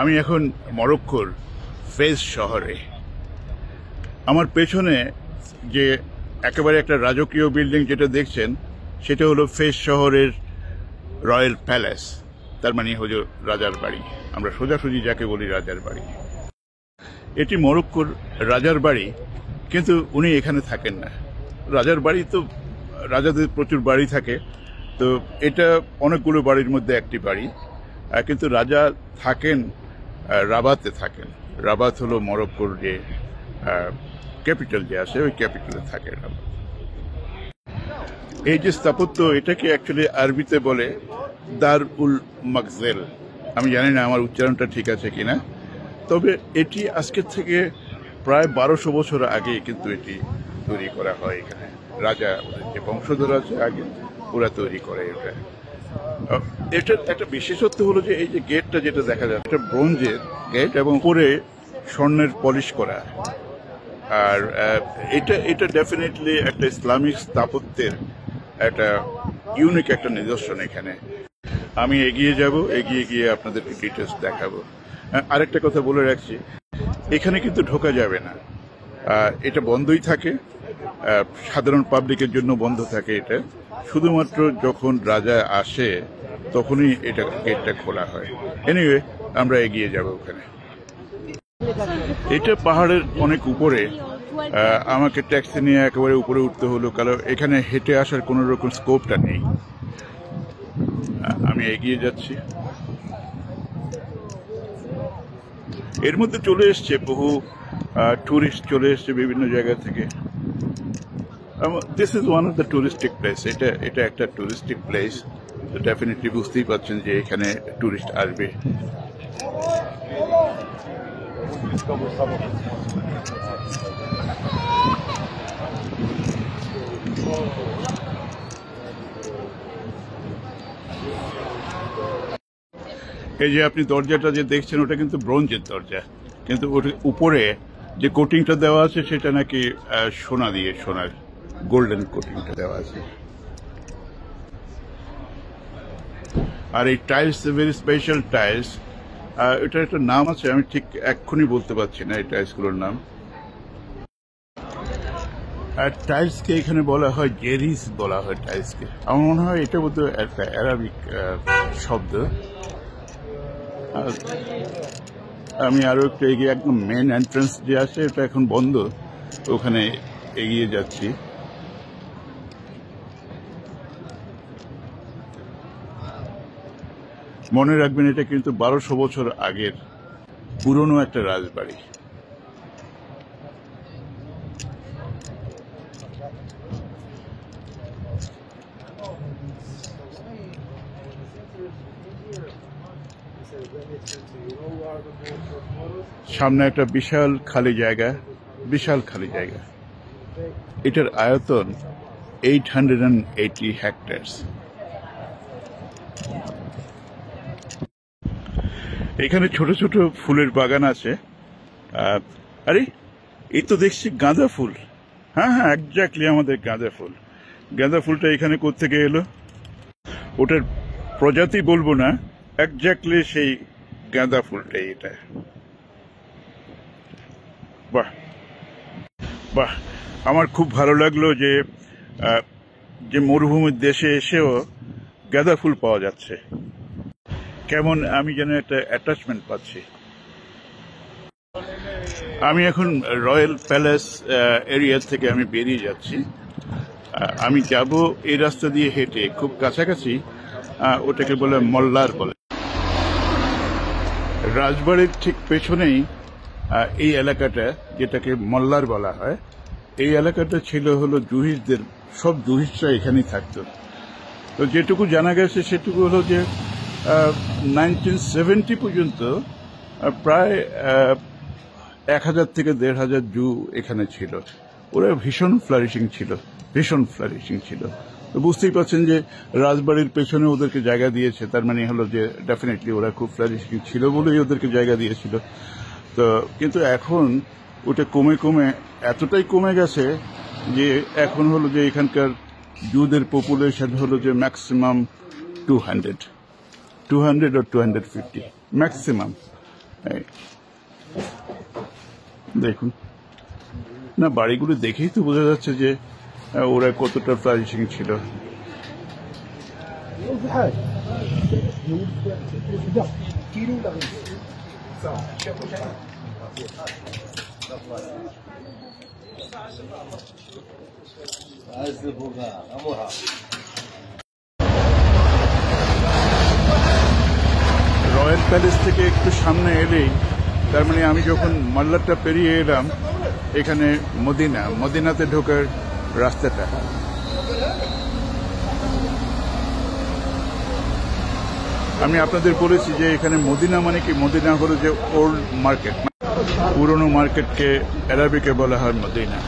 আমি এখন মরক্কোর ফেজ শহরে। আমার পেছনে যে একেবারে একটা রাজকীয় বিল্ডিং যেটা দেখছেন সেটা হলো ফেজ শহরের রয়্যাল প্যালেস, তার মানে হলো রাজার বাড়ি। আমরা সোজাসুজি যাকে বলি রাজার বাড়ি। এটি মরক্কোর রাজার বাড়ি, কিন্তু উনি এখানে থাকেন না। রাজার বাড়ি তো রাজাদের প্রচুর বাড়ি থাকে, তো এটা অনেকগুলো বাড়ির মধ্যে একটি বাড়ি, কিন্তু রাজা থাকেন রাবাতে থাকেন। রাবাত হলো মরক্কোর যে ক্যাপিটাল যে আছে, ওই ক্যাপিটালে থাকে রাবাত। এই যে স্থাপত্য, এটাকে অ্যাকচুয়ালি আরবিতে বলে দার উল মাকজেল। আমি জানি না আমার উচ্চারণটা ঠিক আছে কিনা, তবে এটি আজকের থেকে প্রায় 1200 বছর আগে কিন্তু এটি তৈরি করা হয়। এখানে রাজা যে বংশধর আছে আগে ওরা তৈরি করে এটা। এটার একটা বিশেষত্ব হলো যে এই যে গেটটা যেটা দেখা যাচ্ছে, এটা ব্রোঞ্জের গেট এবং উপরে স্বর্ণের পলিশ করা। আর এটা ডেফিনেটলি একটা ইসলামিক স্থাপত্যের একটা ইউনিক একটা নিদর্শন এখানে। আমি এগিয়ে যাব, এগিয়ে গিয়ে আপনাদেরকে ডিটেলস দেখাবো। আরেকটা কথা বলে রাখছি, এখানে কিন্তু ঢোকা যাবে না, এটা বন্ধই থাকে, সাধারণ পাবলিকের জন্য বন্ধ থাকে। এটা শুধুমাত্র যখন রাজা আসে তখনই এটা গেটটা খোলা হয়। এনিওয়ে, আমরা এগিয়ে যাব ওখানে। এটা পাহাড়ের অনেক উপরে, আমাকে ট্যাক্সি নিয়ে একেবারে উপরে উঠতে হলো, কারণ এখানে হেঁটে আসার কোনো রকম স্কোপটা নেই। আমি এগিয়ে যাচ্ছি। এর মধ্যে চলে এসছে বহু টুরিস্ট, চলে এসছে বিভিন্ন জায়গা থেকে। This is one of the touristic place. এটা একটা টুরিস্টিক প্লেস, তো ডেফিনেটলি বুঝতেই পারছেন যে এখানে টুরিস্ট আসবে। এই যে আপনি দরজাটা যে দেখছেন, ওটা কিন্তু ব্রোঞ্জের দরজা, কিন্তু ওটা উপরে যে কোটিংটা দেওয়া আছে সেটা নাকি সোনা দিয়ে, সোনার গোল্ডেন কোটিংটা দেওয়া আছে। আর এই টাইলস ভেরি স্পেশাল টাইলস, এটার একটা নাম আছে, আমি ঠিক এক্ষুনি বলতে পারছি না এই টাইলসগুলোর নাম। আর টাইলসকে এখানে বলা হয় জেরিস বলা হয় টাইলসকে। আমার মনে হয় এটা বোধহয় একটা অ্যারাবিক শব্দ। আমি আরো একটু এগিয়ে, একদম মেন এন্ট্রান্স যে আছে এটা এখন বন্ধ, ওখানে এগিয়ে যাচ্ছি। মনে রাখবেন, এটা কিন্তু 1200 বছর আগের পুরনো একটা রাজবাড়ি। সামনে একটা বিশাল খালি জায়গা, বিশাল খালি জায়গা। এটার আয়তন 880 হেক্টরস। এখানে ছোট ছোট ফুলের বাগান আছে। আরে এই তো দেখছি গাঁদা ফুল। হ্যাঁ হ্যাঁ, এক্স্যাক্টলি আমাদের গাঁদা ফুল। গাঁদা ফুলটা এখানে কোত্থেকে এলো? ওটার প্রজাতি বলবো না, এক্স্যাক্টলি সেই গাঁদা ফুলটাই এটা। বাহ বাহ, আমার খুব ভালো লাগলো যে মরুভূমির দেশে এসেও গাঁদা ফুল পাওয়া যাচ্ছে। কেমন আমি যেন একটা অ্যাটাচমেন্ট পাচ্ছি। আমি এখন রয়্যাল প্যালেস এরিয়া থেকে আমি বেরিয়ে যাচ্ছি। আমি যাব এই রাস্তা দিয়ে হেঁটে, খুব কাছাকাছি, ওটাকে বলে মল্লার বলে। রাজবাড়ির ঠিক পেছনেই এই এলাকাটা, যেটাকে মল্লার বলা হয়, এই এলাকাটা ছিল হলো জুহিসদের, সব জুহিসরা এখানেই থাকতো। তো যেটুকু জানা গেছে সেটুকু হলো যে 1970 পর্যন্ত প্রায় 1000 থেকে 1500 জু এখানে ছিল। ওরা ভীষণ ফ্লারিশিং ছিল, ভীষণ ফ্লারিশিং ছিল। তো বুঝতেই পারছেন যে রাজবাড়ির পেছনে ওদেরকে জায়গা দিয়েছে, তার মানে হলো যে ডেফিনেটলি ওরা খুব ফ্লারিশিং ছিল বলেই ওদেরকে জায়গা দিয়েছিল। তো কিন্তু এখন ওটা কমে কমে এতটাই কমে গেছে যে এখন হলো যে এখানকার জুদের পপুলেশন হলো যে ম্যাক্সিমাম 200 or 250 ম্যাক্সিমাম। এই দেখুন, না বাড়িগুলো দেখেই তো বোঝা যাচ্ছে যে ওরা কতটা ফ্লারিশিং ছিল। রয়্যাল প্যালেস থেকে একটু সামনে এলেই, তার মানে আমি যখন মাল্লারটা পেরিয়ে এলাম, এখানে মদিনাতে ঢোকার রাস্তাটা। আমি আপনাদের বলেছি যে এখানে মদিনা মানে কি, মদিনা হলো যে ওল্ড মার্কেট, পুরনো মার্কেটকে অ্যারাবিকে বলা হয় মদিনা।